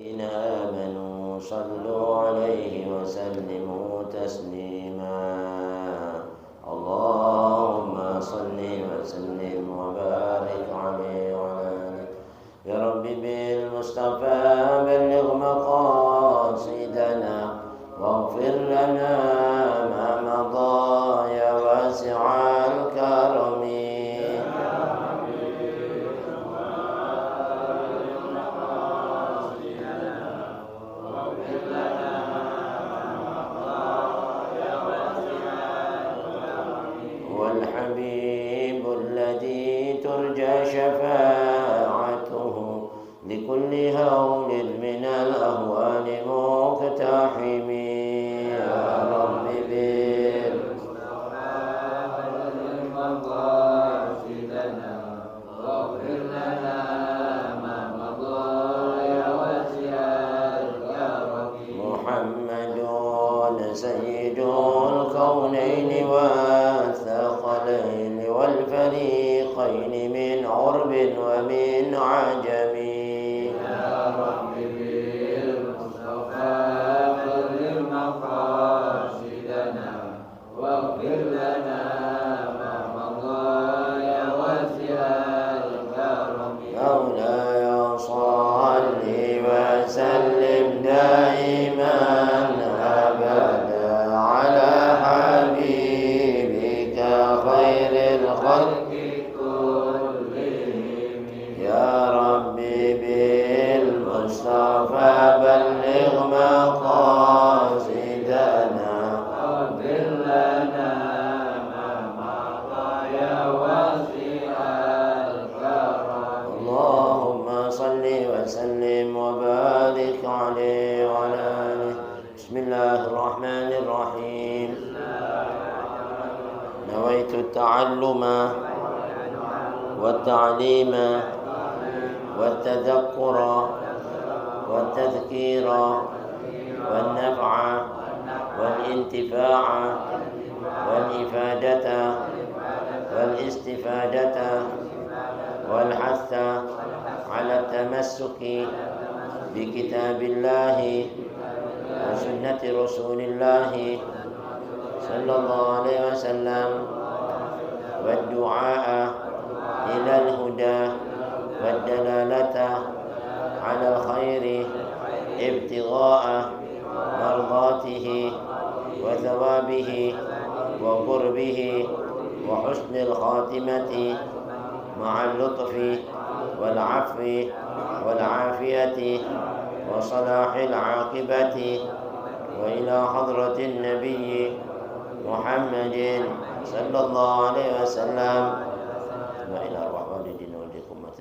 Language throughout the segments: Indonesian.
الذين آمنوا صلوا عليه وسلموا تسليما. اللهم صل وسلم وبارك عليه وعلى آله. يا رب بالمصطفى بلغ مقاصدنا واغفر لنا ما مضى يا واسع الكرم. والحبيب الذي ترجى شفاعته لكل هول من الأهوال مقتحم. يا رب بالمصطفى بلغ مقاصدنا واغفر لنا ما مضى يا واسع الكرم. محمد سيد الكونين والثقلين والفريقين من عرب ومن عجم. يا رب بالمصطفى بلغ مقاصدنا واغفر لنا ما مضى يا واسع الكرم. مولاي صل وسلم دائما أبدا على حبيبك خير الخلق كلهم. يا ربي بالمصطفى بلغ مقاصدنا واغفر لنا ما مضى يا واسع الكرم. اللهم صل وسلم وبارك عليه وعلى آله. بسم الله الرحمن الرحيم. نويت التعلم والتعليم والتذكر والتذكير والنفع والانتفاع والإفادة والاستفادة والحث على التمسك بكتاب الله وسنة رسول الله صلى الله عليه وسلم والدعاء إلى الهدى والدلالة على الخير ابتغاء مرضاته وثوابه وقربه وحسن الخاتمة مع اللطف والعفو والعافية وصلاح العاقبة وإلى حضرة النبي محمد صلى الله عليه وسلم وإلى أرواح والدينا والديكم أمة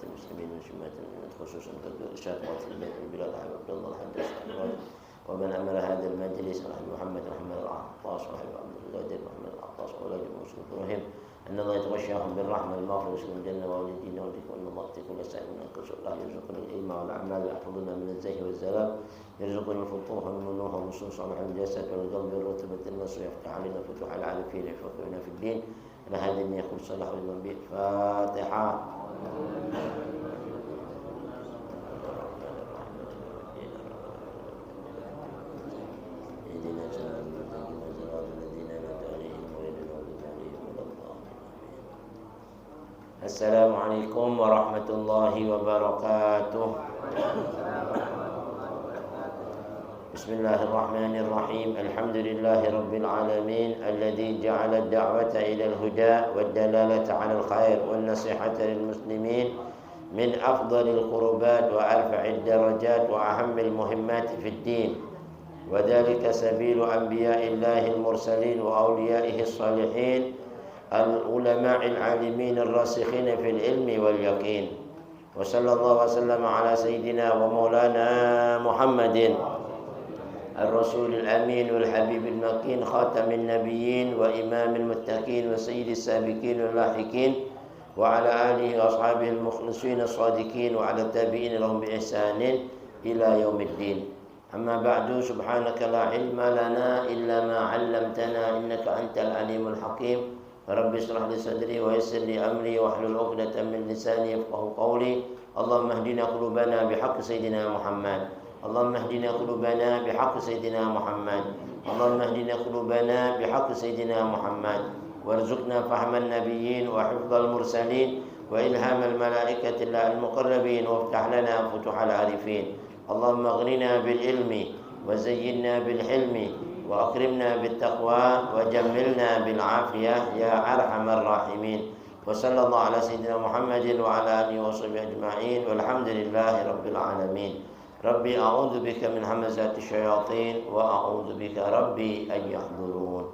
المسلمين وشمات المؤمنين خصوصا كالإرشاد وصل البيت البلاد عبد الله الحدث ومن أمر هذا المجلس رحمه محمد العطاس وحبيب عبد الله محمد العطاس وأولاد المسلمين كلهم أن الله يتغشاهم بالرحمة المغفرة ويسكن الجنة ووالدينا والديكم أن الله يكون سائل من أنقص الله يرزقنا العلم والأعمال ويحفظنا من الزيغ والزلال يرزقنا الفطور والمنوح والنصوص صالح الجسد والقلب والرتبة النصر ويفتح علينا فتوح العارفين يفقهنا في الدين على هذا النية يقول صلاح والنبي. فاتحة. السلام عليكم ورحمة الله وبركاته. بسم الله الرحمن الرحيم. الحمد لله رب العالمين الذي جعل الدعوة إلى الهدى والدلالة على الخير والنصيحة للمسلمين من أفضل القربات وأرفع الدرجات وأهم المهمات في الدين، وذلك سبيل أنبياء الله المرسلين وأوليائه الصالحين العلماء العالمين الراسخين في العلم واليقين. وصلى الله وسلم على سيدنا ومولانا محمد الرسول الأمين والحبيب المكين خاتم النبيين وإمام المتقين وسيد السابقين واللاحقين وعلى آله وأصحابه المخلصين الصادقين وعلى التابعين لهم بإحسان إلى يوم الدين. أما بعد، سبحانك لا علم لنا إلا ما علمتنا إنك أنت العليم الحكيم. رب اشرح لي صدري ويسر لي أمري واحلل عقدة من لساني يفقهوا قولي اللهم اهدنا قلوبنا بحق سيدنا محمد. اللهم اهدنا قلوبنا بحق سيدنا محمد. اللهم اهدنا قلوبنا بحق سيدنا محمد، وارزقنا فهم النبيين وحفظ المرسلين وإلهام الملائكة المقربين، وافتح لنا فتوح العارفين. اللهم اغننا بالعلم وزينا بالحلم وأكرمنا بالتقوى وجملنا بالعافية يا أرحم الراحمين. وصلى الله على سيدنا محمد وعلى آله وصحبه أجمعين، والحمد لله رب العالمين. ربي أعوذ بك من همزات الشياطين وأعوذ بك ربي أن يحضرون.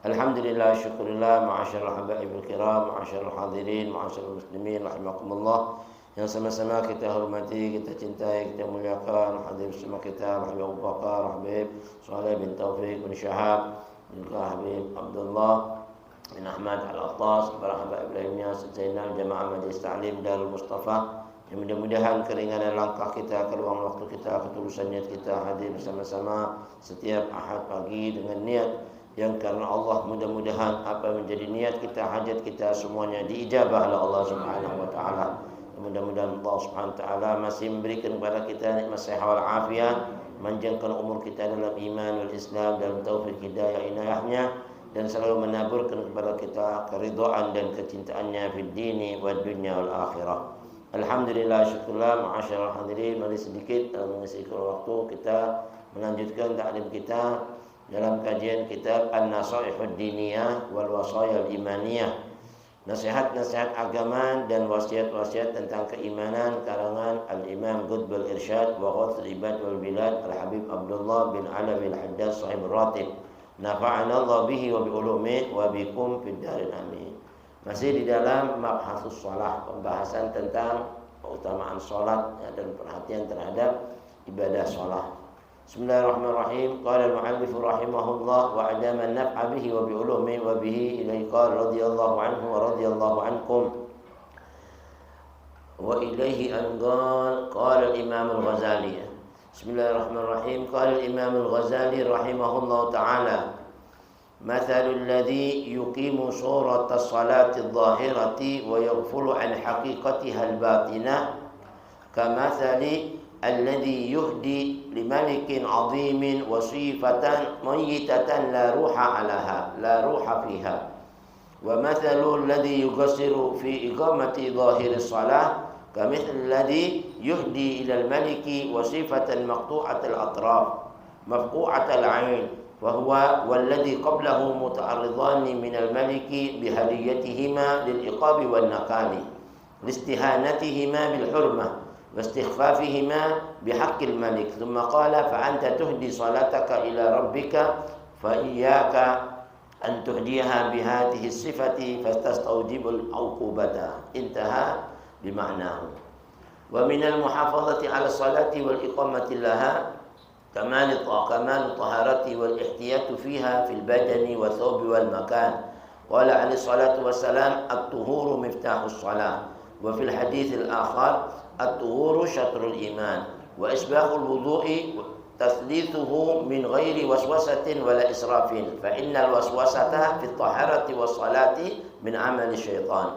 الحمد لله، شكر الله. معاشر الحبايب الكرام، معاشر الحاضرين، معاشر المسلمين rahimakumullah, yang sama-sama kita hormati, kita cintai, kita muliakan hadir bersama kita Habib Abu Bakar, Habib Saleh bin Taufik bin Syahab, juga Habib Abdullah bin Ahmad Al-Attas, para Habib Ibrahimnya, Zainal Jamaah Majlis Ta'lim Darul Mustafa. Yang mudah-mudahan keringanan langkah kita, keluang waktu kita, ketulusan niat kita hadir bersama-sama setiap Ahad pagi dengan niat yang karena Allah, mudah-mudahan apa yang menjadi niat kita, hajat kita semuanya diijabah oleh Allah Subhanahu wa taala. Mudah-mudahan Allah Subhanahu wa taala masih memberikan kepada kita nikmat sehat wal afiat, manjangkan umur kita dalam iman wal Islam, dalam taufik hidayah inayahnya, dan selalu menaburkan kepada kita keridhaan dan kecintaannya fid dini wad dunya wal akhirah. Alhamdulillah, syukurlah, ma'asyarul hadirin, mari sedikit dalam mengisi waktu kita melanjutkan taklim kita dalam kajian kitab An-Nasaihud Diniyah wal Wasayal Imaniyah, nasihat-nasihat agama dan wasiat-wasiat tentang keimanan, karangan Al-Imam Qutbul Irsyad wa Ghathul Ibad wal Bilad Al-Habib Abdullah bin Alawi Al-Haddad Sahib Ratib, nafa'ana Allah bihi wa bi ulumi wa bikum fid darin amin. Masih di dalam mabhasus shalah, pembahasan tentang keutamaan salat dan perhatian terhadap ibadah salat. Bismillahirrahmanirrahim. Qala al-mu'allif rahimahullah wa adama an-naf'a bihi wa bi ulumi wa bihi ilaihi qala radhiyallahu anhu wa radhiyallahu ankum wa ilaihi an qala al-imam al-Ghazali. Bismillahirrahmanirrahim. Qala al-imam al-Ghazali rahimahullah ta'ala: مثل الذي يقيم صورة الصلاة الظاهرة ويغفل عن حقيقتها الباطنة كمثل الذي يهدي لملك عظيم وصيفة ميتة لا روح فيها، ومثل الذي يقصر في إقامة ظاهر الصلاة كمثل الذي يهدي إلى الملك وصيفة مقطوعة الأطراف مفقوعة العين، وهو والذي قبله متعرضان من الملك بهديتهما للعقاب والنكال لاستهانتهما بالحرمة واستخفافهما بحق الملك، ثم قال: فأنت تهدي صلاتك إلى ربك فإياك أن تهديها بهذه الصفة فتستوجب العقوبة. انتهى بمعناه. ومن المحافظة على الصلاة والإقامة لها كمال الطهارة والاحتياط فيها في البدن والثوب والمكان. قال عليه الصلاة والسلام: الطهور مفتاح الصلاة. وفي الحديث الآخر: الطهور شطر الإيمان. وإسباغ الوضوء تثليثه من غير وسوسة ولا إسراف، فإن الوسوسة في الطهارة والصلاة من عمل الشيطان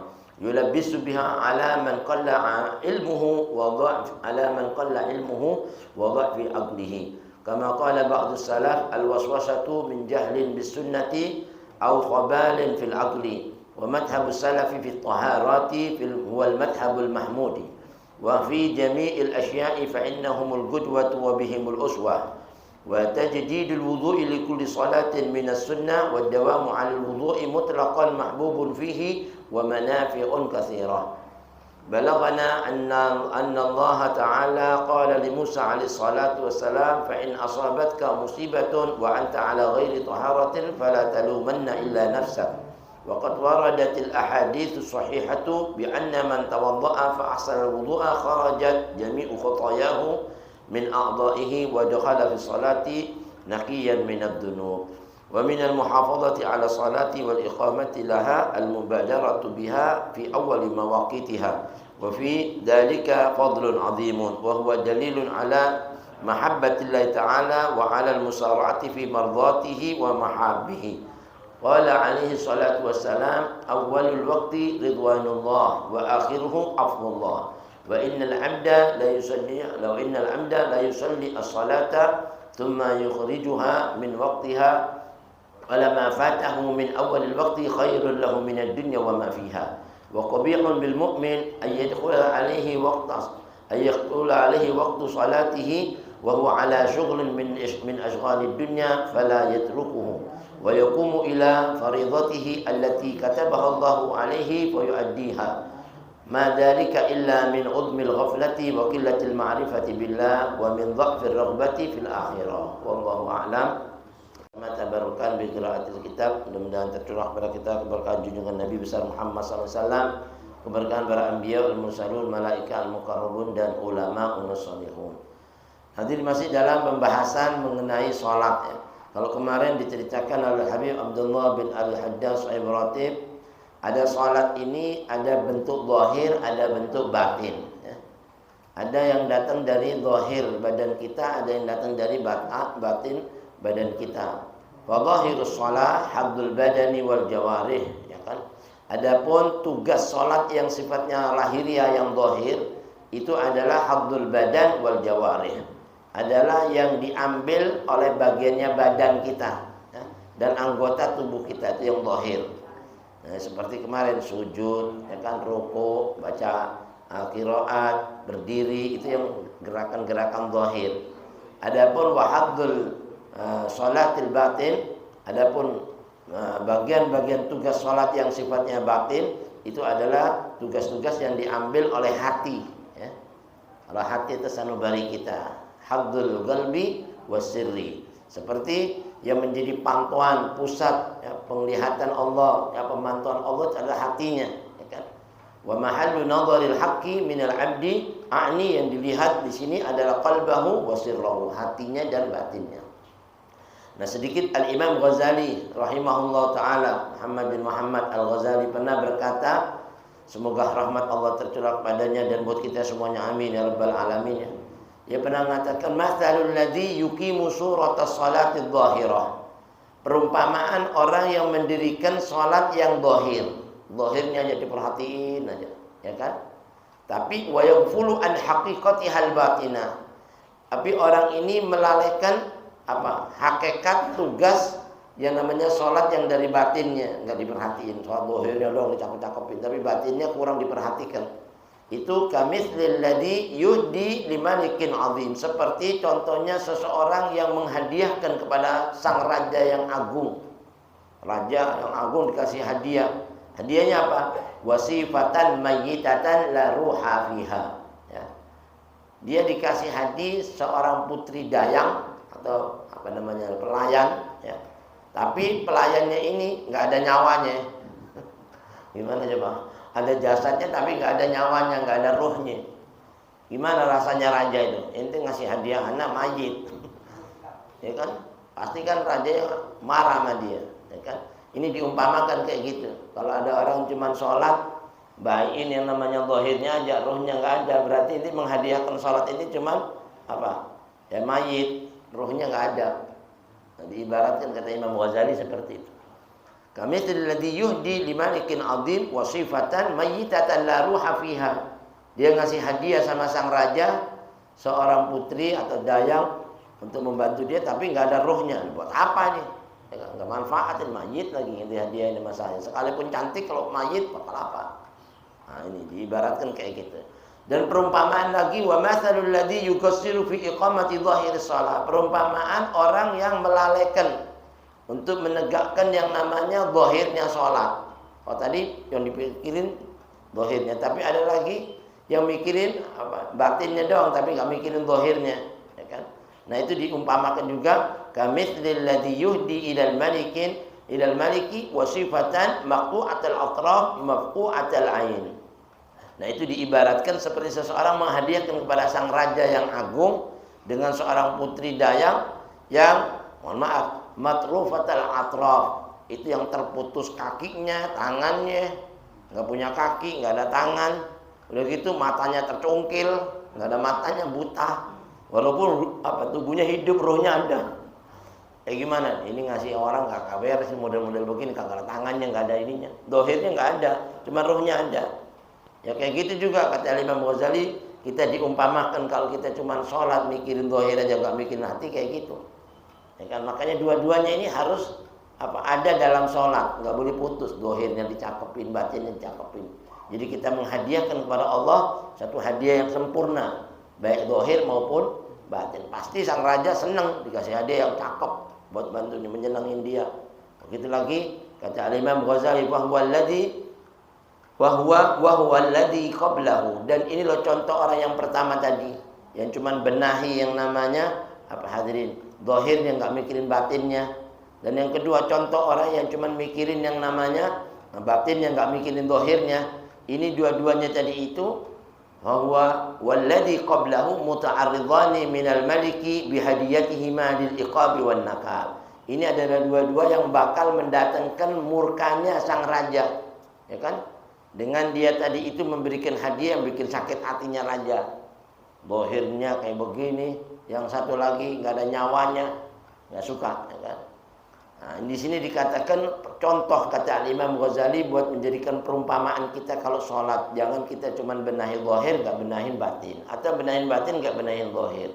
يلبس بها على من قل علمه وضعف عقله، كما قال بعض السلف: الوسوسة من جهل بالسنة أو خبال في العقل. ومذهب السلف في الطهارات هو المذهب المحمود، وفي جميع الأشياء فإنهم القدوة وبهم الأسوة. وتجديد الوضوء لكل صلاة من السنة، والدوام على الوضوء مطلقا محبوب فيه ومنافع كثيرة. بلغنا أن الله تعالى قال لموسى عليه الصلاة والسلام: فإن أصابتك مصيبة وأنت على غير طهارة فلا تلومن إلا نفسك. وقد وردت الأحاديث الصحيحة بأن من توضأ فأحسن الوضوء خرجت جميع خطاياه من أعضائه ودخل في الصلاة نقيا من الذنوب. ومن المحافظة على الصلاة والإقامة لها المبادرة بها في أول مواقيتها، وفي ذلك فضل عظيم، وهو دليل على محبة الله تعالى وعلى المسارعة في مرضاته ومحابه. قال عليه الصلاة والسلام: أول الوقت رضوان الله وآخره عفو الله. wa innal 'abda la yusalli as-salata thumma yukhrijuha min waqtiha wala ma fatahu min awwal al-waqti khairun lahu min ad-dunya wa ma fiha wa qabihun bil mu'min ay yadkhula alayhi waqtu salatihi wa huwa ala shughlin min ashghali ad-dunya fala yatrukuhu wa yaqumu ila faridatihi allati katabaha Allahu alayhi fa yu'addiha ma dzalika illa min udmil ghaflati wa qillatil ma'rifati billah wa min dha'fir raghbati fil akhirah wallahu a'lam. Tabarukan bi qiraatil kitab, mudah-mudahan tercurah pada kita keberkahan junjungan Nabi besar Muhammad SAW, keberkahan para anbiya wal mursalun, malaika al muqarrabun dan ulama salihun. Hadirin masih dalam pembahasan mengenai salat ya. Kalau kemarin diceritakan oleh Habib Abdullah bin Al-Haddad Sahib Ratib, ada salat ini ada bentuk zahir, ada bentuk batin ya. Ada yang datang dari zahir badan kita, ada yang datang dari batin badan kita. Wa dhahirus shalah habdul badani wal jawarih ya kan. Adapun tugas salat yang sifatnya lahiriah yang zahir itu adalah habdul badan wal jawarih. Adalah yang diambil oleh bagiannya badan kita ya, dan anggota tubuh kita itu yang zahir. Nah, seperti kemarin sujud ya kan, ruku, baca qiraat, berdiri, itu yang gerakan-gerakan zahir. Adapun wahabdul sholatil batin, adapun bagian-bagian tugas sholat yang sifatnya batin itu adalah tugas-tugas yang diambil oleh hati ya. Kalau hati itu sanubari kita, habdul qalbi wasirri, seperti yang menjadi pantauan pusat ya, penglihatan Allah ya, pemantauan Allah adalah hatinya ya kan. Wa mahallu nadharil haqqi minal abdi, yang dilihat di sini adalah qalbahu wasirruhu, hatinya dan batinnya. Nah, sedikit Al-Imam Ghazali rahimahullah ta'ala, Muhammad bin Muhammad Al-Ghazali pernah berkata, semoga rahmat Allah tercurah padanya dan buat kita semuanya, amin ya rabbal alamin ya. Dia pernah mengatakan, mathalul ladzi yuqimu suratas salatidh dhahirah, perumpamaan orang yang mendirikan salat yang zahir. Zahirnya aja diperhatiin aja ya kan, tapi wa yaghfulu an haqiqatihal batinah, tapi orang ini melalaikan hakikat tugas yang namanya sholat yang dari batinnya, nggak diperhatiin. Sholat zahirnya doang dicakep-cakepin, tapi batinnya kurang diperhatikan. Itu kamitslil ladzi yuhdi limalikin azim, seperti contohnya seseorang yang menghadiahkan kepada sang raja yang agung. Raja yang agung dikasih hadiah. Hadiahnya apa? Wasifatan mayyitatan la ruha fiha ya. Dia dikasih hadiah seorang putri dayang atau pelayan ya. Tapi pelayannya ini nggak ada nyawanya. Gimana coba? Ada jasadnya tapi nggak ada nyawanya, nggak ada ruhnya. Gimana rasanya raja itu? Ente ngasih hadiah anak mayit, ya kan? Pasti kan raja marah sama dia, ya kan? Ini diumpamakan kayak gitu. Kalau ada orang cuma sholat, bayin yang namanya zahirnya aja, ruhnya nggak ada, berarti ini menghadiahkan sholat ini cuma ya mayit, ruhnya nggak ada. Nah, diibaratkan kata Imam Ghazali seperti itu. Kamitslil ladzi yuhdi limalikin azim wa sifatan mayyitatan la ruha fiha. Dia ngasih hadiah sama sang raja seorang putri atau dayang untuk membantu dia, tapi nggak ada ruhnya. Buat apa nih? Ya, nggak manfaatin, mayit lagi yang dihadiahin sama saya. Sekalipun cantik kalau mayit apa? Nah, ini diibaratkan kayak gitu. Dan perumpamaan lagi, wa matsalul ladzi yuqassiru fi iqamati dhahiris shalah, perumpamaan orang yang melalaikan untuk menegakkan yang namanya zahirnya sholat. Oh, tadi yang dipikirin zahirnya, tapi ada lagi yang mikirin batinnya doang, tapi nggak mikirin zahirnya, ya kan? Nah, itu diumpamakan juga kamitslil ladzi yuhdi ilal maliki wa sifatan maqtu'atal atraf mafqu'atal ain. Nah, itu diibaratkan seperti seseorang menghadiahkan kepada sang raja yang agung dengan seorang putri dayang yang, mohon maaf, matrufatal atraf, itu yang terputus kakinya, tangannya, nggak punya kaki, nggak ada tangan, udah gitu matanya tercungkil, nggak ada matanya, buta, walaupun tubuhnya hidup, rohnya ada. Gimana? Ini ngasih orang nggak kabar sih model-model begini, kagak ada tangannya, nggak ada ininya, dohirnya nggak ada, cuma rohnya ada. Ya kayak gitu juga kata Imam Ghazali, kita diumpamakan kalau kita cuma sholat mikirin zahir aja nggak mikirin hati kayak gitu. Ya kan, makanya dua-duanya ini harus ada dalam sholat, nggak boleh putus, zahirnya dicakepin, batinnya dicakepin. Jadi kita menghadiahkan kepada Allah satu hadiah yang sempurna, baik zahir maupun batin. Pasti sang raja senang dikasih hadiah yang cakep buat bantunya, menyenangin dia. Begitu lagi kata Imam Ghazali, wa huwa alladhi qablahu, dan ini loh contoh orang yang pertama tadi yang cuman benahi yang namanya hadirin, zahirnya nggak mikirin batinnya. Dan yang kedua contoh orang yang cuman mikirin yang namanya batinnya, nggak mikirin zahirnya. Ini dua-duanya tadi itu huwa walladhi qablahu muta'arridhani minal maliki bihadiyatihima lil iqabi wan nakal. Ini adalah dua-dua yang bakal mendatangkan murkanya sang raja, ya kan? Dengan dia tadi itu memberikan hadiah yang bikin sakit hatinya raja. Zahirnya kayak begini, yang satu lagi nggak ada nyawanya, nggak suka, ya kan? Nah, di sini dikatakan contoh kata Imam Ghazali buat menjadikan perumpamaan kita kalau sholat, jangan kita cuma benahi zahir nggak benahin batin, atau benahin batin nggak benahin zahir.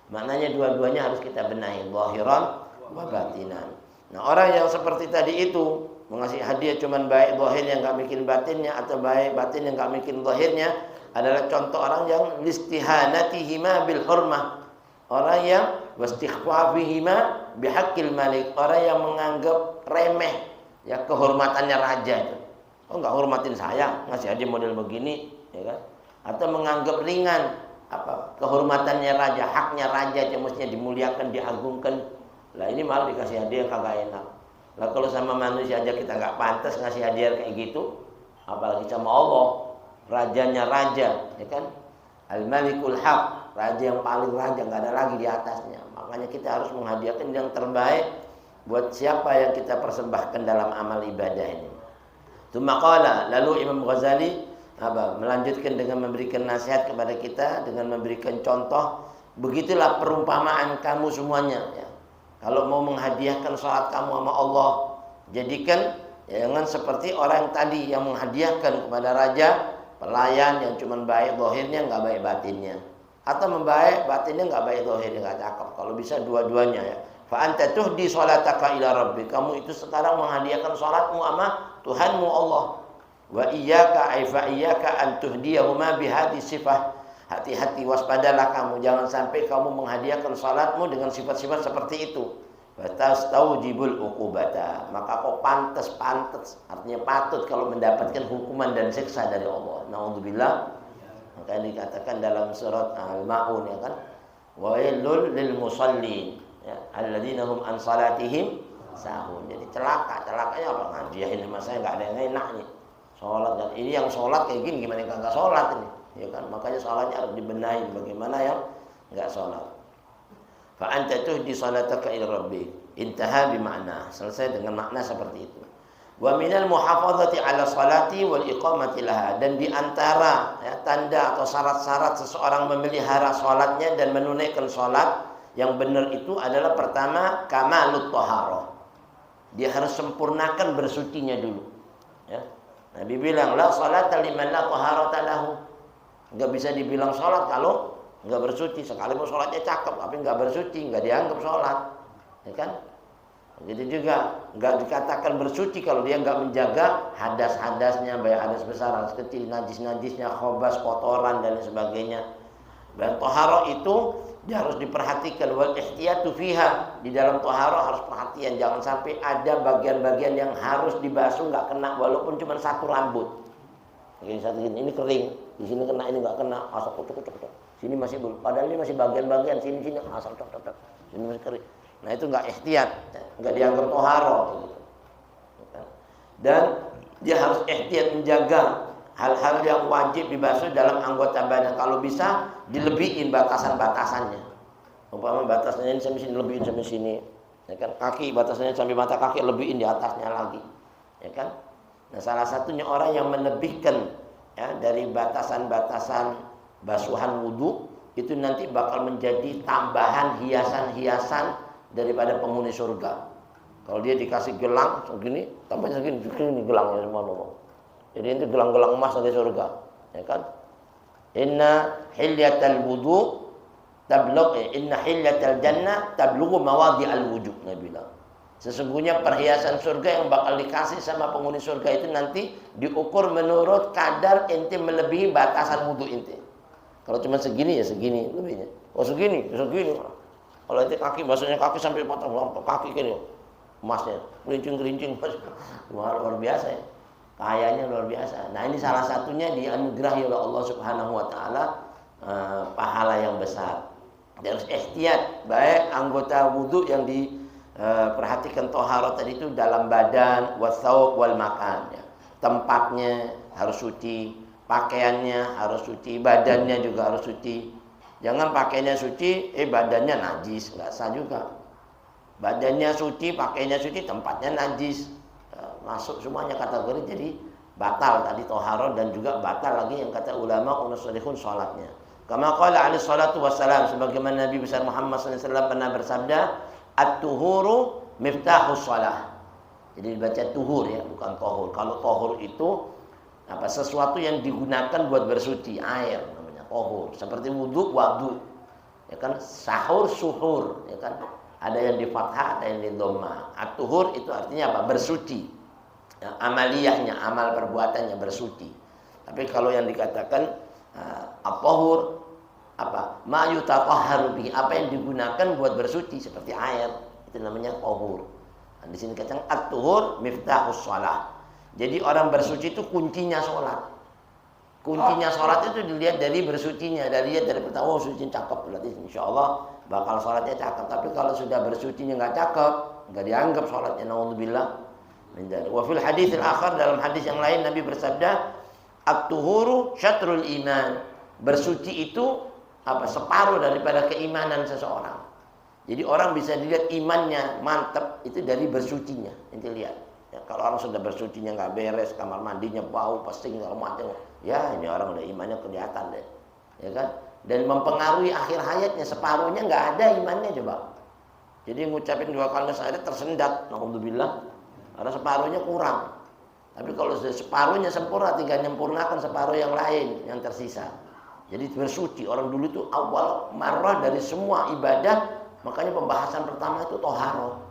Maknanya dua-duanya harus kita benahi, zahiran wa batinan. Nah, orang yang seperti tadi itu mengasih hadiah cuman baik zahirnya nggak mikirin batinnya, atau baik batin yang nggak mikirin zahirnya, adalah contoh orang yang listihanatihima bil hurmah, orang yang wastighfafihima bihaqqil malik, orang yang menganggap remeh ya kehormatannya raja itu. Oh, nggak hormatin saya ngasih hadiah model begini, ya kan? Atau menganggap ringan kehormatannya raja, haknya raja yang mestinya dimuliakan, diagungkan. Lah ini malah dikasih hadiah kagak enak. Lah kalau sama manusia aja kita nggak pantas ngasih hadiah kayak gitu, apalagi sama Allah, rajanya raja, ya kan? Al-Malikul Haq, raja yang paling raja, nggak ada lagi di atasnya. Makanya kita harus menghadiahkan yang terbaik buat siapa yang kita persembahkan dalam amal ibadah ini. Tsumma lalu Imam Ghazali melanjutkan dengan memberikan nasihat kepada kita, dengan memberikan contoh. Begitulah perumpamaan kamu semuanya, ya. Kalau mau menghadiahkan salat kamu sama Allah, jadikan jangan seperti orang yang tadi yang menghadiahkan kepada raja pelayan yang cuma baik zahirnya nggak baik batinnya, atau membaik batinnya nggak baik zahirnya, nggak cakep. Kalau bisa dua-duanya, ya. Fa anta tuhdi salataka ila rabbi, kamu itu sekarang menghadiahkan salatmu sama Tuhanmu Allah. Wa iyyaka an tuhdiyahuma bihadhi sifah, hati-hati, waspadalah kamu, jangan sampai kamu menghadiahkan salatmu dengan sifat-sifat seperti itu. Fatastaujibul uqubata, maka kau pantas, artinya patut kalau mendapatkan hukuman dan siksa dari Allah. Naudzubillah. Maka dikatakan dalam surat Al-Maun, ya kan, wailul lil musallin, ya, alladzina hum an salatihim sahun. Jadi celakanya apa? Ngajiin sama saya nggak ada yang enak nih. Sholat, dan ini yang sholat kayak gini, gimana yang nggak sholat ini, ya kan? Makanya sholatnya harus dibenahi. Bagaimana yang nggak sholat? Fa anta tuhdi salataka ila rabbik, intaha bimakna, selesai dengan makna seperti itu. Wa minal muhafazati ala salati wal iqamati laha, dan diantara tanda atau syarat-syarat seseorang memelihara sholatnya dan menunaikan sholat yang benar itu adalah pertama kamalut thaharah, dia harus sempurnakan bersucinya dulu, ya. Nabi bilang la salata liman la taharata lahu, enggak bisa dibilang sholat kalau enggak bersuci. Sekalipun sholatnya cakep tapi enggak bersuci, enggak dianggap sholat, ya kan? Jadi juga enggak dikatakan bersuci kalau dia enggak menjaga hadas-hadasnya, baik hadas besar, hadas kecil, najis-najisnya, khobas, kotoran dan sebagainya. Dan taharah itu dia harus diperhatikan, wal ihtiyatu fiha, di dalam taharah harus perhatian, jangan sampai ada bagian-bagian yang harus dibasuh nggak kena walaupun cuma satu rambut. Ini kering, di sini kena, ini nggak kena, asal cocok. Sini masih belum, padahal ini masih bagian-bagian, sini asal cocok. Ini masih kering. Nah itu nggak ihtiyat, nggak dianggap taharah. Dan dia harus ihtiyat menjaga hal-hal yang wajib dibasuh dalam anggota badan. Kalau bisa dilebihin batasan-batasannya. Umpama batasnya ini sampai sini, lebihin sampai sini, ya kan? Kaki batasnya sampai mata kaki, lebihin di atasnya lagi, ya kan? Nah, salah satunya orang yang melebihkan dari batasan-batasan basuhan wudu itu nanti bakal menjadi tambahan hiasan-hiasan daripada penghuni surga. Kalau dia dikasih gelang segini, tambahnya segini gelangnya semua. Jadi itu gelang-gelang emas dari surga. Ya kan? Inna hilyatal wudu inna hilyatal jannah tablughu mawadhi'al wudu, Nabi bilang. Sesungguhnya perhiasan surga yang bakal dikasih sama penghuni surga itu nanti diukur menurut kadar ente melebihi batasan wudu ente. Kalau cuma segini ya segini lebihnya. Oh segini, segini. Kalau ente kaki, maksudnya kaki sampai potong kaki gini, emasnya, gerincing-gerincing, luar biasa ya. Kayanya luar biasa. Nah ini salah satunya dianugerahi oleh Allah Subhanahu Wa Taala pahala yang besar. Harus ihtiyat, baik anggota wudu yang diperhatikan toharat tadi itu dalam badan, wasaub wal makan. Ya. Tempatnya harus suci, pakaiannya harus suci, badannya juga harus suci. Jangan pakaiannya suci, badannya najis, nggak sah juga. Badannya suci, pakaiannya suci, tempatnya najis. Masuk semuanya kategori, jadi batal tadi toharoh dan juga batal lagi yang kata ulama unusulihun sholatnya. Kama qala alaihi salatu wassalam, sebagaimana Nabi besar Muhammad sallallahu alaihi wasallam pernah bersabda, at-tuhuru miftahus shalah. Jadi dibaca tuhur ya, bukan tohur. Kalau tohur itu sesuatu yang digunakan buat bersuci, air namanya tohur. Seperti wudu, wadu. Ya kan, sahur, suhur, ya kan. Ada yang di fathah, ada yang di dhamma. At-tuhur itu artinya apa? Bersuci. Ya, amaliyahnya, amal perbuatannya bersuci. Tapi kalau yang dikatakan at-tahur ma yutatahharu bihi, apa yang digunakan buat bersuci seperti air, itu namanya tahur. Nah, di sini katakan at-tuhur miftahus shalah. Jadi orang bersuci itu kuncinya sholat. Kuncinya sholat itu dilihat dari bersucinya, dari pertama suci cakep, berarti insyaallah bakal sholatnya cakep. Tapi kalau sudah bersucinya nggak cakep, nggak dianggap sholatnya, naudzubillah. Wa fil hadits al-akhar, dalam hadis yang lain Nabi bersabda, at-tuhuru syatrul iman. Bersuci itu separuh daripada keimanan seseorang. Jadi orang bisa dilihat imannya mantap itu dari bersucinya. Nanti lihat. Ya, kalau orang sudah bersucinya nggak beres, kamar mandinya bau, pesing segala macam, ya ini orang udah imannya kelihatan deh. Ya kan? Dan mempengaruhi akhir hayatnya, separuhnya nggak ada imannya coba. Jadi ngucapin 2 kalimat syahadat tersendat, naudzubillah. Karena separuhnya kurang. Tapi kalau sudah separuhnya sempurna, tinggal menyempurnakan separuh yang lain yang tersisa. Jadi bersuci. Orang dulu itu awal marah dari semua ibadah, makanya pembahasan pertama itu toharoh.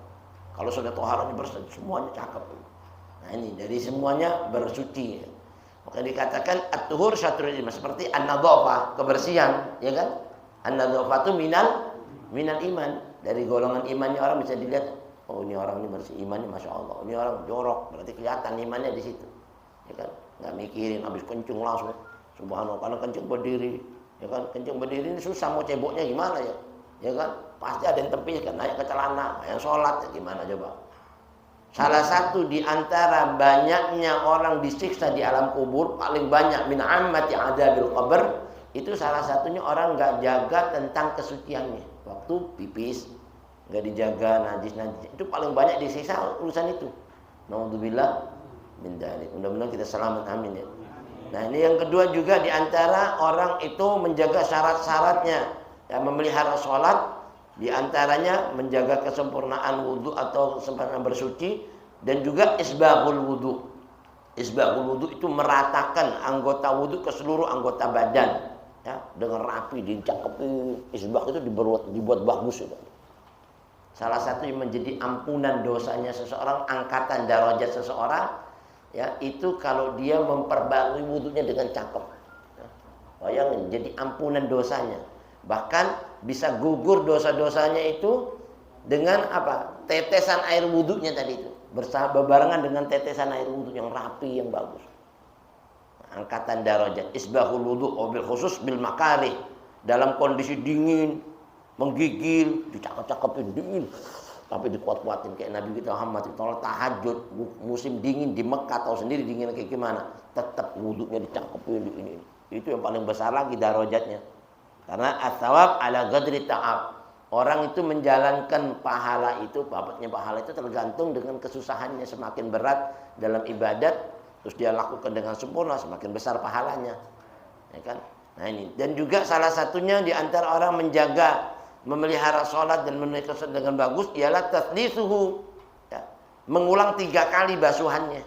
Kalau sudah toharohnya bersih, semuanya cakep. Nah ini dari semuanya bersuci. Maka dikatakan at-tuhur syatrul iman, seperti an-nadhafah, kebersihan, ya kan? An-nadhafah itu minal iman. Dari golongan imannya orang bisa dilihat, oh ini orang ini bersih imannya, masya Allah. Ini orang jorok, berarti kelihatan imannya di situ. Ya kan? Nggak mikirin, habis kencung langsung. Subhanallah, karena kencung berdiri. Ya kan? Kencung berdiri ini susah, mau ceboknya gimana ya? Ya kan? Pasti ada yang tepiskan, naik ke celana, yang sholat ya gimana coba? Salah satu di antara banyaknya orang disiksa di alam kubur, paling banyak min ammati adzabil qabr, itu salah satunya orang nggak jaga tentang kesuciannya. Waktu pipis nggak dijaga, najis, itu paling banyak disiksa urusan itu. Naudzubillah min dzalik. Mudah-mudahan kita selamat, amin ya. Nah ini yang kedua juga di antara orang itu menjaga syarat-syaratnya, ya, memelihara sholat, di antaranya menjaga kesempurnaan wudu atau kesempurnaan bersuci, dan juga isbaghul wudu. Isbaghul wudu itu meratakan anggota wudu ke seluruh anggota badan, ya, dengan rapi, dicakepin. Isbagh itu dibuat bagus ya. Salah satu yang menjadi ampunan dosanya seseorang, angkatan darajat seseorang, ya, itu kalau dia memperbarui wudunya dengan cakep. Ya, bayangin, jadi ampunan dosanya. Bahkan bisa gugur dosa-dosanya itu dengan apa? Tetesan air wudunya tadi itu. Berbarengan dengan tetesan air wudu yang rapi, yang bagus. Angkatan darajat. Isbaghul wudu wabil khusus bil makarih. Dalam kondisi dingin, menggigil, dicakep-cakepin dingin, tapi dikuat-kuatin kayak Nabi kita Muhammad. Kalau tahajud musim dingin di Mekah, tahu sendiri dinginnya kayak gimana, tetap wudunya dicakepin ini. Itu yang paling besar lagi darajatnya. Karena as-sawab ala qadri ta'ab. Orang itu menjalankan pahala itu, bapaknya pahala itu tergantung dengan kesusahannya. Semakin berat dalam ibadat, terus dia lakukan dengan sempurna, semakin besar pahalanya. Ya kan? Nah ini. Dan juga salah satunya di antara orang menjaga, memelihara sholat dan menunaikan sholat dengan bagus, ialah taslisuhu, ya, mengulang 3 kali basuhannya.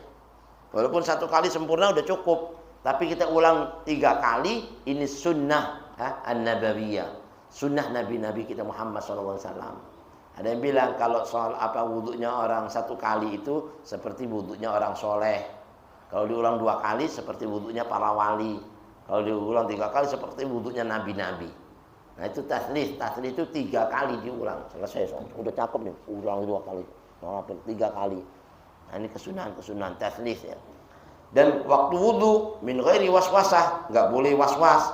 Walaupun 1 kali sempurna udah cukup, Tapi kita ulang 3 kali, ini sunnah an-nabawiyah. Sunnah Nabi-Nabi kita Muhammad SAW. Ada yang bilang kalau soal wudunya orang 1 kali itu seperti wudunya orang soleh. Kalau diulang 2 kali seperti wudunya para wali. Kalau diulang 3 kali seperti wudunya nabi-nabi. Nah itu taslih. Taslih itu 3 kali diulang. Selesai. Udah cakep nih. Ulang 2 kali. 3 kali. Nah ini kesunahan taslih ya. Dan waktu wudu min ghairi waswasah, enggak boleh waswas.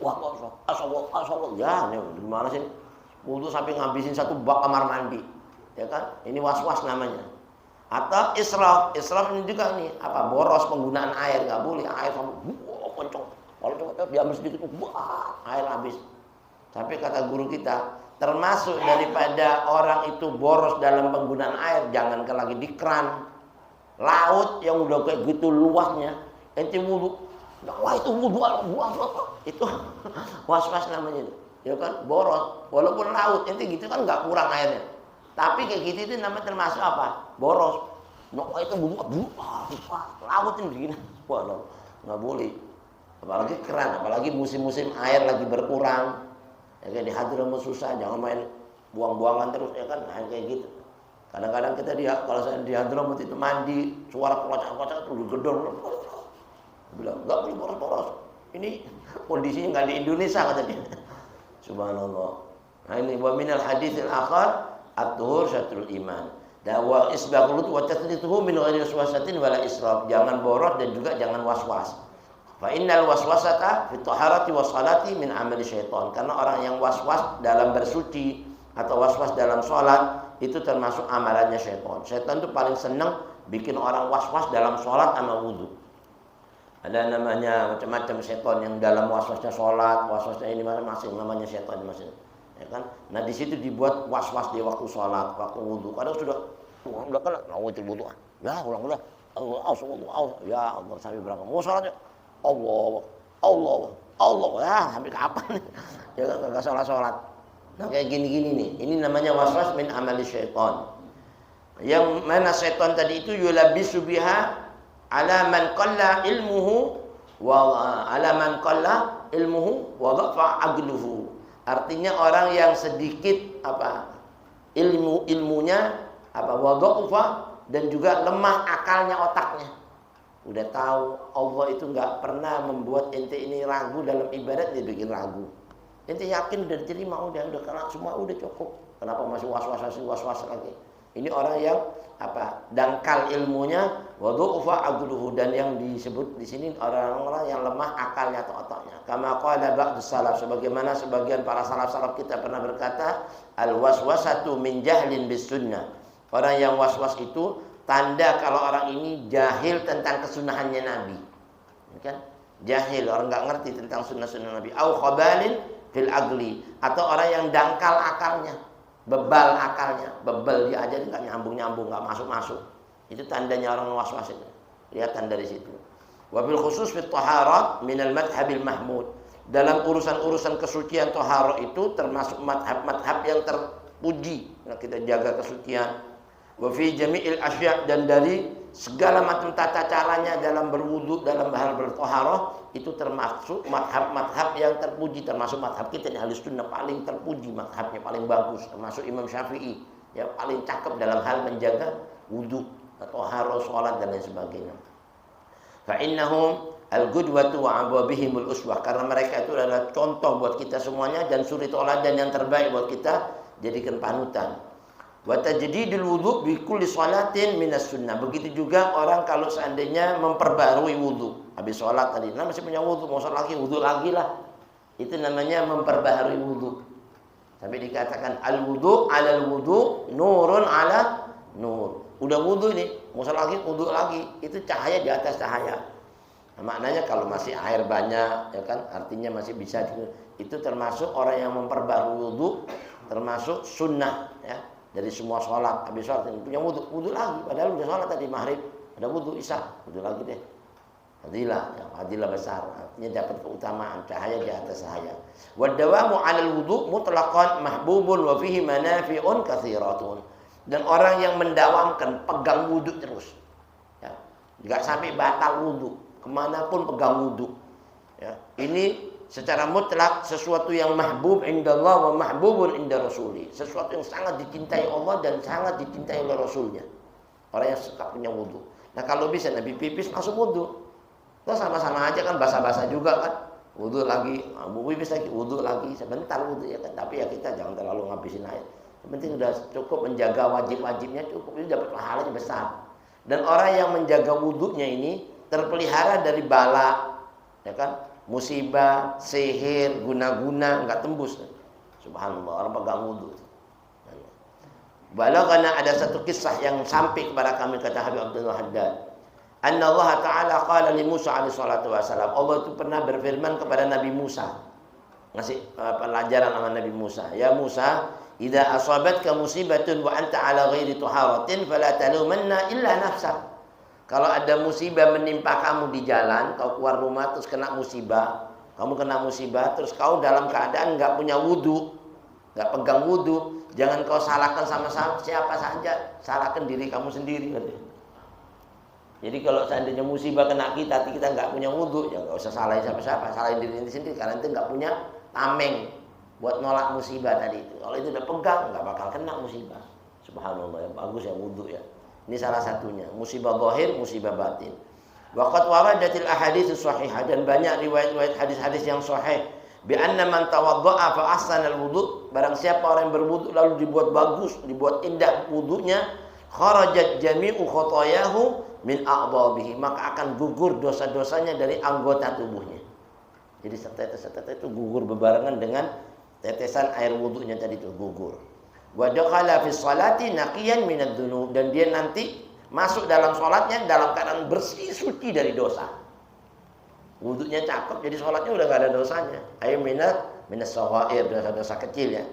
Wah, asal ya, ini gimana sih? Wudu sampai ngabisin 1 bak kamar mandi. Ya kan? Ini waswas namanya. Atau israf. Israf ini juga nih, boros penggunaan air, enggak boleh air sampai kenceng. Kalau coba diambil sedikit, air habis. Sampai kata guru kita, termasuk daripada orang itu boros dalam penggunaan air, jangankan lagi di keran. Laut yang udah kayak gitu luasnya, ente wudu, wah itu wudu itu was-was namanya, ya kan, boros. Walaupun laut, ente gitu kan nggak kurang airnya, tapi kayak gitu itu namanya termasuk boros. Wah itu wudu, laut ini begini, wah nggak boleh. Apalagi keran, apalagi musim-musim air lagi berkurang, ya kayak di Hadramaut susah, jangan main buang-buangan terus, ya kan, kayak gitu. Kadang-kadang kita kalau saya di Hadramaut itu mandi, suara kocak-kocak terus gedor. Bilang, enggak boleh boros-boros. Ini kondisinya enggak di Indonesia katanya. Subhanallah. Nah ini wa minal haditsil akhar at-tuhur syatrul iman. Wa isbaghul wa tathlituhu min ghairi waswasatin wala israf. Jangan boros dan juga jangan waswas. Fa innal waswasata fi taharati was salati min amali syaitan. Karena orang yang waswas dalam bersuci atau waswas dalam salat itu termasuk amalannya syaitan. Syaitan itu paling senang bikin orang was-was dalam sholat sama wudhu. Ada namanya macam-macam syaitan yang dalam was-wasnya sholat, was-wasnya ini masing namanya syaitan masing. Ya kan? Nah di situ dibuat was-was di waktu sholat, waktu wudhu. Kadang sudah kan itu wudhu. Ya ulang. Allah, ya Allah sampai berangkat. Mau sholat ya? Allah. Ya sampai kapan? Ya kan enggak sholat. Nah kayak gini-gini nih, ini namanya waswas min amali syaitan. Yang mana syaitan tadi itu yulabisu biha ala man qalla ilmuhu wa dhafa aqluhu. Artinya orang yang sedikit ilmunya wa dhafa dan juga lemah akalnya, otaknya. Udah tahu Allah itu enggak pernah membuat ente ini ragu dalam ibadat, dia bikin ragu. Ente yakin udah diterima, udah kena semua, udah cukup. Kenapa masih was-was lagi? Ini orang yang dangkal ilmunya, wa dhu'fa aqluhu, dan yang disebut di sini orang-orang yang lemah akalnya atau otaknya. Kama qala ba'dus salaf, sebagaimana sebagian para salaf kita pernah berkata, al waswasatu min jahlin bis sunnah. Orang yang waswas itu tanda kalau orang ini jahil tentang kesunahannya Nabi. Kan? Jahil, orang enggak ngerti tentang sunnah-sunnah Nabi. Au khabalin fil agli, atau orang yang dangkal akalnya, bebal akalnya, bebal dia aja nggak nyambung, nggak masuk. Itu tandanya orang was-was itu. Kelihatan dari situ. Wabil khusus fit taharat minal madhabil mahmud. Dalam urusan-urusan kesucian taharat itu termasuk madhab yang terpuji. Nah, kita jaga kesucian. Wa fi jami'il asya', dan dari segala macam tata caranya dalam berwudu, dalam hal bertaharah, itu termasuk madhab yang terpuji. Termasuk madhab kita di Ahlus Sunnah paling terpuji, madhabnya paling bagus. Termasuk Imam Syafi'i yang paling cakep dalam hal menjaga wudu atau taharah, sholat dan lain sebagainya. Fa innahum al-qudwatu wa abwabihimul uswah, karena mereka itu adalah contoh buat kita semuanya dan suri teladan yang terbaik buat kita jadikan panutan. Wa tajdidul wudu bi kulli salatin minas sunnah. Begitu juga orang kalau seandainya memperbarui wudu habis sholat tadi, nah masih punya wudu, mau sholat lagi, wudu lagi lah. Itu namanya memperbaharui wudu. Sampai dikatakan al wudu alal wudu, nurun ala nur. Udah wudu ini, mau sholat lagi, wudu lagi. Itu cahaya di atas cahaya. Nah, maknanya kalau masih air banyak, ya kan, artinya masih bisa. Itu termasuk orang yang memperbaharui wudu, termasuk sunnah, ya. Dari semua sholat, habis sholat ini punya wudu lagi. Padahal udah sholat tadi maghrib, ada wudu isya, wudu lagi deh. Fadilah besar, artinya dapat keutamaan cahaya di atas cahaya. Wa dawamu 'alal wudu mutlaqan mahbubun wa fihi manafi'un katsiratun. Dan orang yang mendawamkan pegang wudu terus, ya, enggak sampai batal wudu. kemanapun pegang wudhu. Ya, ini secara mutlak sesuatu yang mahbub indallah wa mahbubun inda rasuli. Sesuatu yang sangat dicintai Allah dan sangat dicintai oleh Rasulnya. Orang yang suka punya wudhu. Nah kalau bisa Nabi pipis langsung wudhu. Nah sama-sama aja kan basah-basah juga kan. Wudhu lagi, pipis lagi, wudhu lagi. Sebentar wudhu ya kan. Tapi ya kita jangan terlalu ngabisin air. Yang penting sudah cukup menjaga wajib-wajibnya cukup. Itu dapat pahalanya besar. Dan orang yang menjaga wudhunya ini terpelihara dari bala, ya kan, musibah, sihir, guna-guna nggak tembus. Subhanallah, orang pegang wudhu. Karena ada satu kisah yang sampai kepada kami, kata Habib Abdullah Haddad. Anna Allah Ta'ala qala li Musa alaihi salatu wassalam. Allah itu pernah berfirman kepada Nabi Musa. Ngasih pelajaran sama Nabi Musa. Ya Musa, idza asabatka musibatun wa anta ala ghairi tuharatin fala talumanna illa nafsak. Kalau ada musibah menimpa kamu di jalan, kau keluar rumah terus kena musibah, terus kau dalam keadaan nggak punya wudhu, nggak pegang wudhu, jangan kau salahkan sama siapa saja, salahkan diri kamu sendiri. Jadi kalau seandainya musibah kena kita nggak punya wudhu, ya nggak usah salahin siapa-siapa, salahin diri sendiri, karena itu nggak punya tameng buat nolak musibah tadi itu. Kalau itu udah pegang, nggak bakal kena musibah. Subhanallah, ya bagus ya wudhu ya. Ini salah satunya, musibah zahir, musibah batin. Waqad waradatil ahadits shahihah, dan banyak riwayat-riwayat hadis-hadis yang sahih. Bi anna man tawaddaa fa ahsana al-wudu, barang siapa orang yang berwudu lalu dibuat bagus, dibuat indah wudunya, kharajat jami'u khotayahu min a'dhabihi, maka akan gugur dosa-dosanya dari anggota tubuhnya. Jadi setetes-setetes itu gugur bebarengan dengan tetesan air wudunya tadi itu gugur. Wa dakhala fi sholati naqiyan minad dzunub, dan dia nanti masuk dalam sholatnya dalam keadaan bersih suci dari dosa. Wudunya cakep, jadi sholatnya udah gak ada dosanya. Ayo minas shaghair, dosa-dosa kecil ya.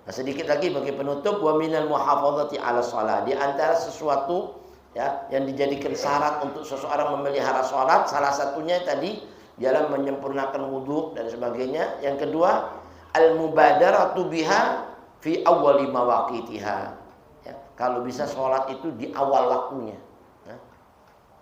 Nah sedikit lagi bagi penutup, wa minal muhafadzati ala shalah, di antara sesuatu ya yang dijadikan syarat untuk seseorang memelihara sholat, salah satunya tadi dalam menyempurnakan wudu dan sebagainya. Yang kedua, al mubadaratu biha fi awwali mawaqitiha. Ya, kalau bisa sholat itu di awal waktunya. Ya.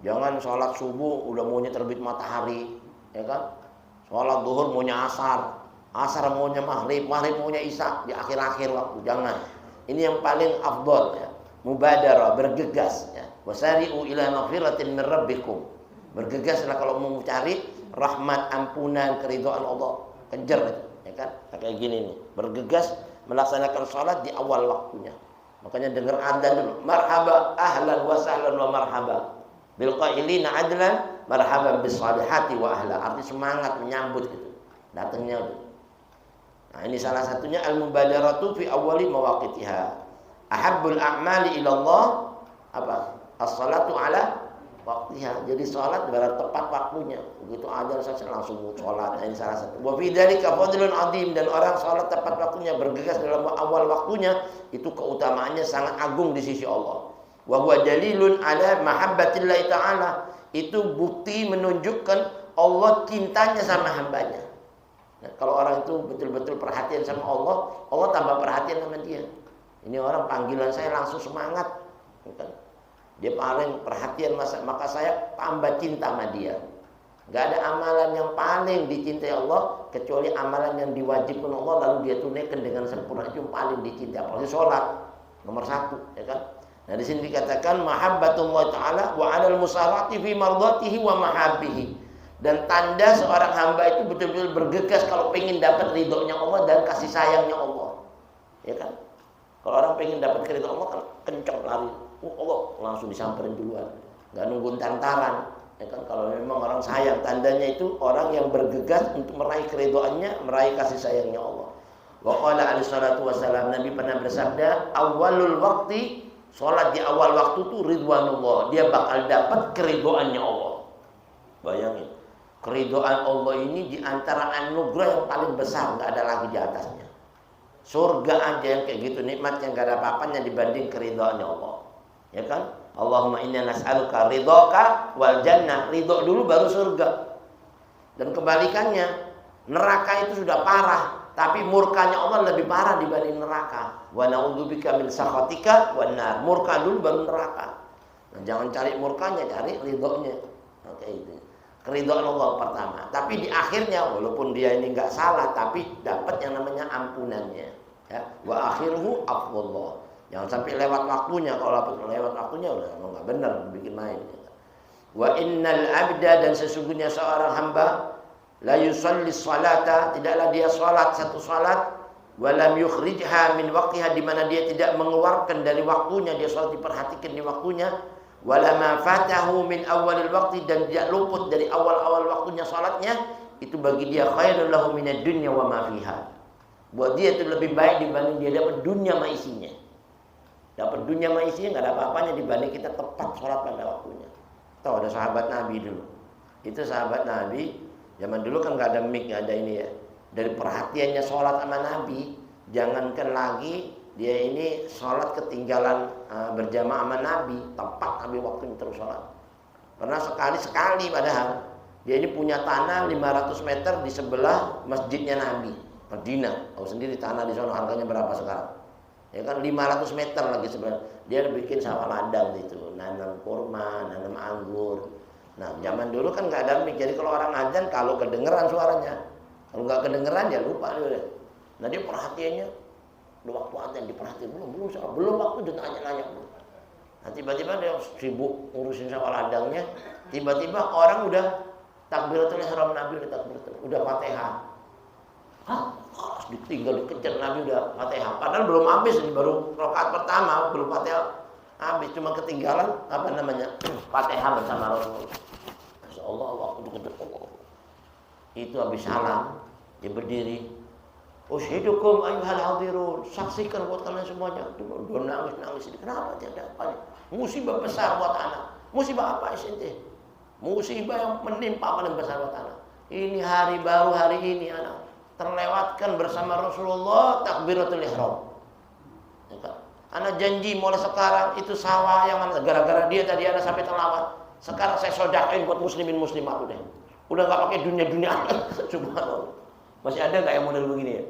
Jangan sholat subuh udah maunya terbit matahari, ya kan? Sholat zuhur maunya asar, asar maunya maghrib, maghrib maunya isya di akhir-akhir waktu. Jangan. Ini yang paling afdol ya. Mubadarah, bergegas ya. Wasari'u ila maghfiratin min rabbikum. Bergegaslah kalau mau cari rahmat, ampunan, keridhaan Allah. Kejar itu, ya kan? Kayak gini nih, bergegas melaksanakan sholat di awal waktunya. Makanya dengar adzan dulu, marhaba ahlan wa sahlan wa marhaba bil qailina adlan marhaban bis salihati wa ahla. Arti semangat menyambut gitu datangnya itu. Nah ini salah satunya al mubadaratu fi awwali mawaqitiha. Ahabbul a'mali ila Allah apa? As-salatu ala waktunya. Jadi sholat adalah tepat waktunya. Begitu adzan saja langsung sholat. Ini salah satu. Wa fi dzalika fadlun adzim, dan orang sholat tepat waktunya, bergegas dalam awal waktunya, itu keutamaannya sangat agung di sisi Allah. Wa huwa dalilun ala mahabbatillahi ta'ala. Itu bukti menunjukkan Allah cintanya sama hambanya. Nah, kalau orang itu betul-betul perhatian sama Allah, Allah tambah perhatian sama dia. Ini orang panggilan saya langsung semangat. Dia paling perhatian, maka saya tambah cinta sama dia. Gak ada amalan yang paling dicintai Allah kecuali amalan yang diwajibkan Allah lalu dia tunaikan dengan sempurna, itu paling dicintai. Apalagi sholat nomor 1, ya kan? Nah di sini dikatakan mahabbatullah taala wa 'alal musarati fi mardatihi wa mahabbihi, dan tanda seorang hamba itu betul-betul bergegas kalau pengen dapat ridhonya Allah dan kasih sayangnya Allah, ya kan? Kalau orang pengen dapat ridho Allah kan kencang lari. Allah langsung disamperin duluan, nggak nunggu tantaran, ya kan? Kalau memang orang sayang, tandanya itu orang yang bergegas untuk meraih keridhoannya, meraih kasih sayangnya Allah. Wa qala alaihi salatu wassalam, Nabi pernah bersabda, awalul waqti, sholat di awal waktu itu ridwanullah, dia bakal dapat keridhoannya Allah. Bayangin, keridhaan Allah ini di antara anugerah yang paling besar, nggak ada lagi di atasnya. Surga aja yang kayak gitu nikmat yang gak ada apa-apanya dibanding keridhaannya Allah. Ya kan? Allahumma inna nas'aluka ridhaka wal jannah. Ridho dulu baru surga. Dan kebalikannya, neraka itu sudah parah, tapi murkanya Allah lebih parah dibanding neraka. Wa na'udzubika min sakhatika wan nar. Murka dulu baru neraka. Nah, jangan cari murkanya, cari ridhonya. Oke itu. keridhaan Allah pertama. Tapi di akhirnya walaupun dia ini nggak salah, tapi dapat yang namanya ampunannya. Ya. Wa akhiruhu afdhallah. Jangan sampai lewat waktunya. Kalau lewat waktunya udah nggak benar, bikin main. Wa innal abda, dan sesungguhnya seorang hamba, la yusalli salata, tidaklah dia salat satu salat, walam yukhrijha min waqtiha, di mana dia tidak mengeluarkan dari waktunya, dia salat diperhatikan di waktunya, wala ma fatahu min awalil waqti, dan dia luput dari awal-awal waktunya salatnya, itu bagi dia khairul lahu minad dunya wa ma fiha. Buat dia itu lebih baik dibanding dia dapat dunia ma isinya. Dapat dunia ma isinya enggak ada apa-apanya dibanding kita tepat salat pada waktunya. Tahu ada sahabat Nabi dulu. Itu sahabat Nabi zaman dulu kan enggak ada mic, enggak ada ini ya. Dari perhatiannya sholat sama Nabi, jangankan lagi dia ini sholat ketinggalan berjamaah sama Nabi, tepat Nabi waktunya terus sholat. Pernah sekali padahal dia ini punya tanah 500 meter di sebelah masjidnya Nabi, Madinah. Tahu sendiri tanah di sana harganya berapa sekarang? Ya kan 500 meter lagi sebelah. Dia bikin sawah ladang itu, nanam kurma, nanam anggur. Nah zaman dulu kan nggak ada mic, jadi kalau orang azan kalau kedengeran suaranya. Kalau nggak kedengeran ya lupa dia. Nah dia perhatiannya, udah waktu azan diperhatiin belum waktu dia nanya. Nah tiba-tiba dia sibuk ngurusin sawah ladangnya, tiba-tiba orang udah takbiratul ihram, Nabi udah takbiratul, udah Fatihah. Harus ditinggal dikejar, Nabi udah Fatihah. Padahal belum habis, ini baru rakaat pertama, belum Fatihah habis, cuma ketinggalan Fatihah bersama Rasulullah. Masyaallah, waktu dikejar Allah. Itu habis salam, dia berdiri. Ushidukum ayyuhal hadirun, saksikan buat kalian semuanya. Udah nangis. Kenapa tidak apa? Musibah besar buat anak. Musibah apa ente? Musibah yang menimpa paling besar buat anak. Ini hari baru hari ini anak terlewatkan bersama Rasulullah takbiratul ihram. Anak janji mulai sekarang itu sawah yang mana gara-gara dia tadi ada sampai terlawat. Sekarang saya sedekahin buat muslimin muslimat udah nggak pakai dunia subhanallah. Masih ada nggak yang model begini ya?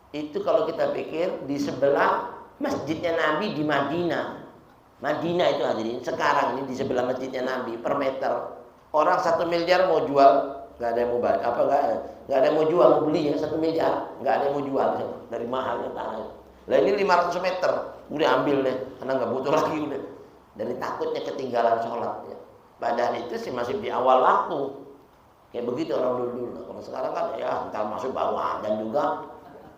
Itu kalau kita pikir di sebelah masjidnya Nabi di Madinah itu hadirin, sekarang ini di sebelah masjidnya Nabi per meter orang 1 miliar mau jual, nggak ada yang mau bayar, nggak ada yang mau jual, mau beli ya 1 miliar, nggak ada yang mau jual dari mahalnya tanah. Lah ini 500 meter udah ambil deh, karena nggak butuh lagi udah, dari takutnya ketinggalan sholat ya. Padahal itu sih masih di awal waktu. Kayak begitu orang dulu. Kalau sekarang kan ya entar masuk baru adzan juga.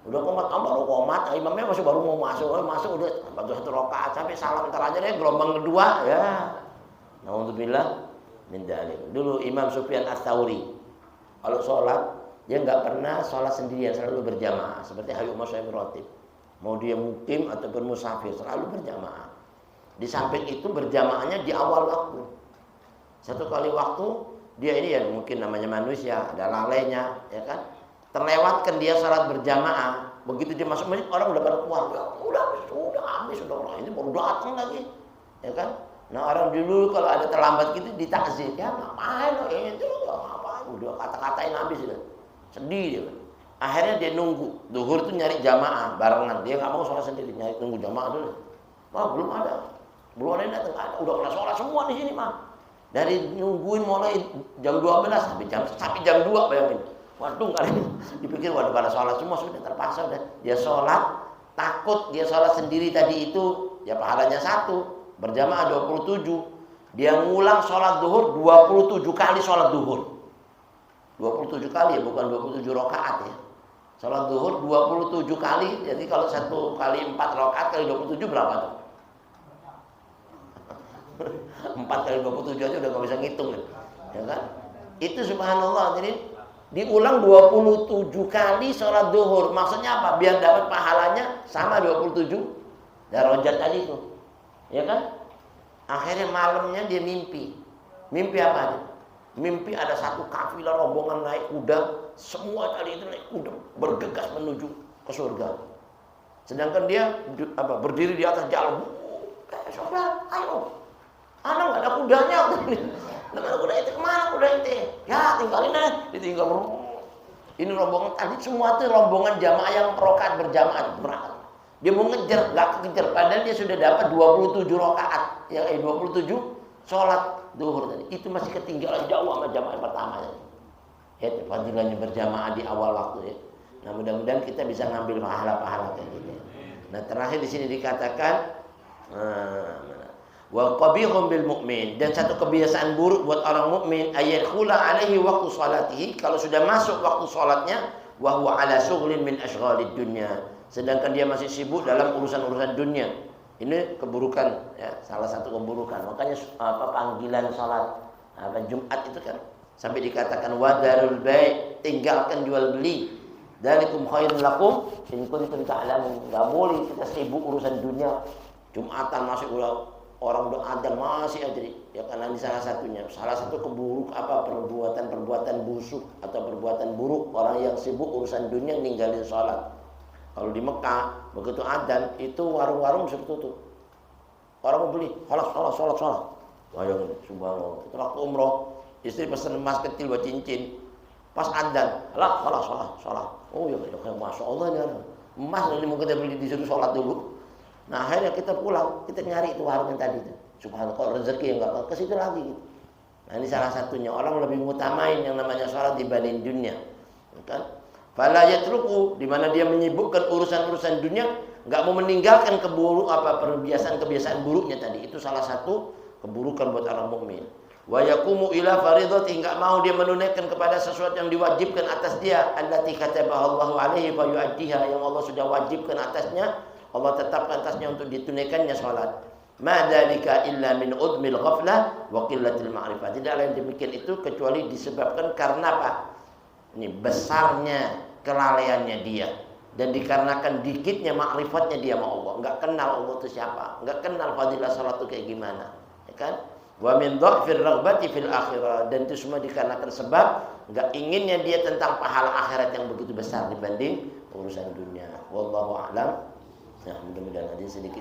Udah baru komat, imamnya masih baru mau masuk udah baru 1 rakaat sampai salam entar aja deh gelombang kedua ya. Nauzubillah min dzalik. Dulu Imam Sufyan Ats-Tsauri kalau sholat dia enggak pernah sholat sendirian, selalu berjamaah seperti Habib Umar Syafi'i Rotib. Mau dia mukim ataupun musafir selalu berjamaah. Di samping itu berjamaahnya di awal waktu. Satu kali waktu dia ini ya mungkin namanya manusia, ada lalainya ya kan, terlewatkan dia salat berjamaah. Begitu dia masuk masjid orang udah pada keluar, udah habis orang ini baru datang lagi ya kan. Nah orang dulu kalau ada terlambat gitu ditakzir, ya ngapain lo itu ngapain, udah kata-katain habis sudah, sedih dia kan. Akhirnya dia nunggu zuhur itu nyari jamaah barengan, dia nggak mau sholat sendiri, nunggu jamaah dulu. Belum ada yang datang, udah kena sholat semua di sini mah. Dari nungguin mulai jam 12 sampai jam 2 bayangin. Waduh kali ini dipikir waduh pada sholat semua sudah terpaksa udah. Dia sholat, takut dia sholat sendiri tadi itu ya pahalanya 1, berjamaah 27. Dia ngulang sholat zuhur 27 kali sholat zuhur. 27 kali ya, bukan 27 rakaat ya. Sholat zuhur 27 kali, jadi kalau 1 kali 4 rakaat kali 27 berapa tuh? 4 kali 27 aja udah gak bisa ngitung ya kan? Itu subhanallah, jadi diulang 27 kali sholat zuhur. Maksudnya apa? Biar dapat pahalanya sama 27 darajat tadi itu ya kan? Akhirnya malamnya dia mimpi apa? Mimpi ada satu kafilah rombongan naik kuda, semua tadi itu naik kuda bergegas menuju ke surga. Sedangkan dia berdiri di atas jalan. Saudara, ayo. Anak nggak ada kudanya, nggak ada kuda itu kemana kuda itu? Ya tinggalin deh, ditinggal. Ini rombongan tadi semua tuh rombongan jamaah yang rakaat berjamaah berangkat. Dia mau ngejar, nggak kekejar. Padahal dia sudah dapat 27 rakaat, yang 27 sholat duhur tadi itu masih ketinggalan jauh sama jamaah yang pertama ya. Fadilahnya berjamaah di awal waktu ya. Nah mudah-mudahan kita bisa ngambil pahala-pahala kayak gitu. Nah terakhir di sini dikatakan wa qabihum bil mu'min, dan satu kebiasaan buruk buat orang mukmin ayakhula alaihi waktu salatihi, kalau sudah masuk waktu salatnya wa huwa ala syughlin min asyghalid dunya, sedangkan dia masih sibuk dalam urusan-urusan dunia. Ini keburukan ya, salah satu keburukan. Makanya panggilan salat Jumat itu kan sampai dikatakan wadarul bai', tinggalkan jual beli. Dzalikum khairul lakum in kuntum ta'lamun. Enggak boleh kita sibuk urusan dunia. Jumatan masih orang udah adzan masih aja ya, karena ini salah satunya. Salah satu perbuatan busuk atau perbuatan buruk orang yang sibuk urusan dunia ninggalin salat. Kalau di Mekah begitu adzan itu warung-warung sudah tutup. Orang mau beli, sholat. Bayangin, subhanallah. Itu waktu umroh, istri pesen emas kecil buat cincin. Pas adzan, sholat. Oh ya, masya Allah ya. Emas ini mau kita beli disuruh sholat dulu. Nah akhirnya kita pulang, kita nyari itu warung yang tadi itu. Subhanallah, kalau rezeki yang nggak ke situ lagi gitu. Nah ini salah satunya, orang lebih mengutamain yang namanya sholat dibanding dunia, kan? Fala yatruku, di mana dia menyibukkan urusan-urusan dunia, nggak mau meninggalkan kebiasaan buruknya tadi. Itu salah satu keburukan buat orang mukmin. Wa yaqumu ila faridati, enggak mau dia menunaikan kepada sesuatu yang diwajibkan atas dia, allati katabaha Allahu alaihi fa yu'addiha, yang Allah sudah wajibkan atasnya, Allah tetapkan atasnya untuk ditunaikannya salat. Ma dzalika illa min udmil ghaflah wa qillatil ma'rifah. Tidak lain demikian itu kecuali disebabkan karena apa? Ini besarnya kelalaiannya dia, dan dikarenakan dikitnya makrifatnya dia sama Allah. Enggak kenal Allah itu siapa, enggak kenal fadilah salat itu kayak gimana, ya kan? Wa min dhafir raghbati fil akhirah, dan itu semua dikarenakan sebab enggak inginnya dia tentang pahala akhirat yang begitu besar dibanding urusan dunia. Wallahu a'lam. Nah, mudah-mudahan ada sedikit